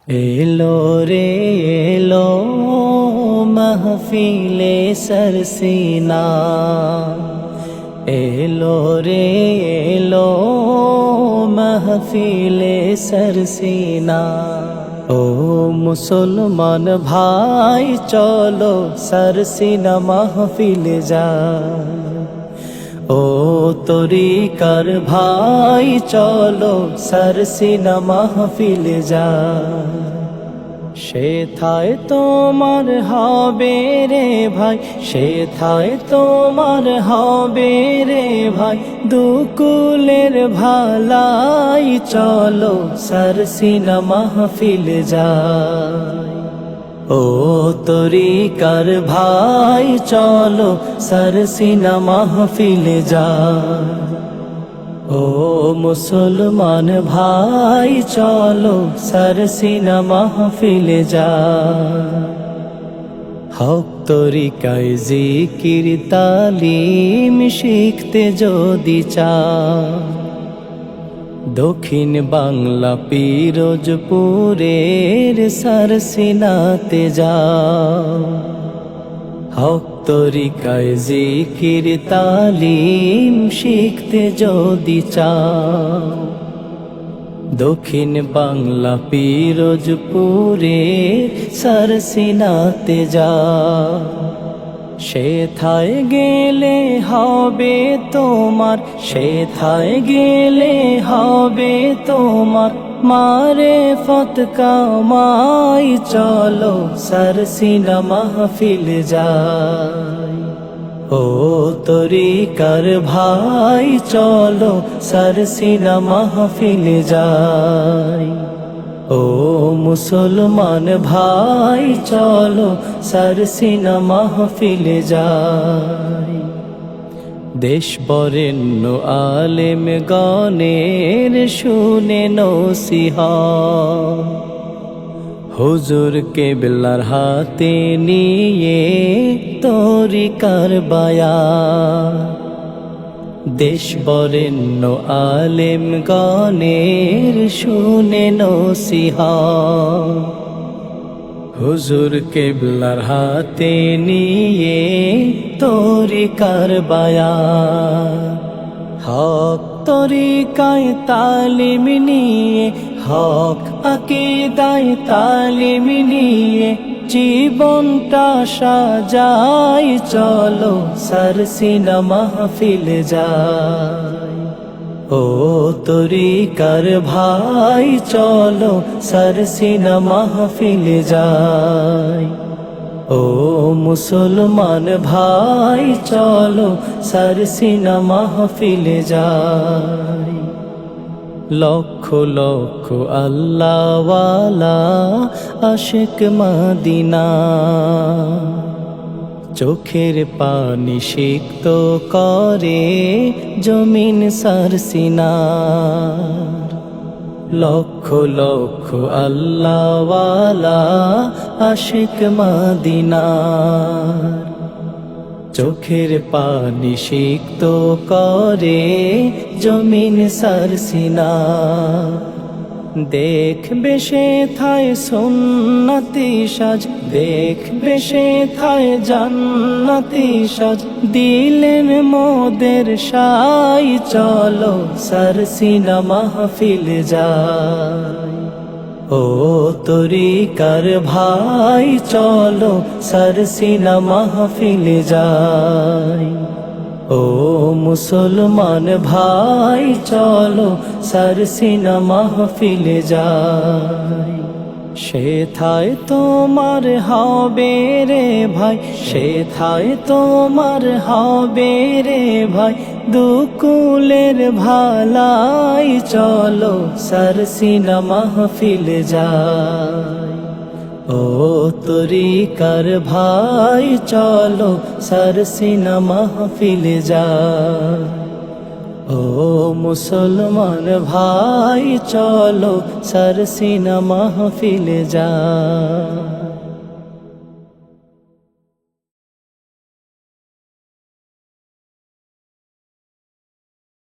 এলো রে এলো মাহফিলে সরসিনা, এলো রে এলো মাহফিলে সরসিনা। ও মুসলমান ভাই চলো সরসিনা মাহফিলে যায়। ও তরিকার ভাই চলো সরসিনা মাহফিলে যায়। সেথায় তোমার হবে রে ভাই, সেথায় তোমার হবে রে ভাই, দুকুলের ভালাই চলো সরসিনা মাহফিলে যায়। ও তরিকার ভাই চলো সরসিনা মাহফিলে যায়। ও মুসলমান ভাই চলো সরসিনা মাহফিলে যায়। হক তরিকায় জিকির তালিম শিখতে যদি চাও, দক্ষিণ বাংলা পিরোজপুরের সরসিনাতে যাও। হক তরিকায় জিকির তালিম শিখতে যদি চাও, দক্ষিণ বাংলা পিরোজপুরের সরসিনাতে যাও। সেথায় গেলে হবে তোমার, সেথায় গেলে হবে তোমার মারেফত কামাই চলো সরসিনা মাহফিলে যায়। ও তরিকার ভাই চলো সরসিনা মাহফিলে যায়। ও মুসলমান ভাই চলো সরসিনা মাহফিলে যায়। দেশ বরেণ্য আলেম গণের শুনে নসিহত, হুজুর কেবলার হাতে নিয়ে তরিকার বায়াত। দেশ বরেণ্য আলেম গণের শুনে নসিহত, হুজুর কেবলার হাতে নিয়ে তরিকার বায়াত। হক তরিকায় তালিম নিয়ে, হক আকীদায় তালিম নিয়ে জীবনটা সাজাই চলো সরসিনা মাহফিলে যায়। ও তরিকার ভাই চলো সরসিনা মাহফিলে যায়। ও মুসলমান ভাই চলো সরসিনা মাহফিলে যায়। লক্ষ লক্ষ আল্লাহওয়ালা আশিক মদিনা, চোখের পানি সিক্ত করে জমিন সরসিনার। লক্ষ লক্ষ আল্লাহওয়ালা আশিক মদিনার, চোখের পানি সিক্ত করে জমিন সরসিনার। দেখবে সেথায় সুন্নতি সাজ, দেখবে সেথায় জান্নাতি সাজ, দিলেন মোদের সাই চলো সরসিনা মাহফিলে যায়। ও তরিকার ভাই চলো সরসিনা মাহফিলে যায়। ও মুসলমান ভাই চলো সরসিনা মাহফিলে যায়। সেথায় তোমার হবে রে ভাই, সেথায় তোমার হবে রে ভাই, দুকুলের ভালাই চলো সরসিনা মাহফিলে যায়। ও তরিকার ভাই চলো সরসিনা মাহফিলে যায়। ও মুসলমান ভাই চলো সরসিনা মাহফিলে যায়।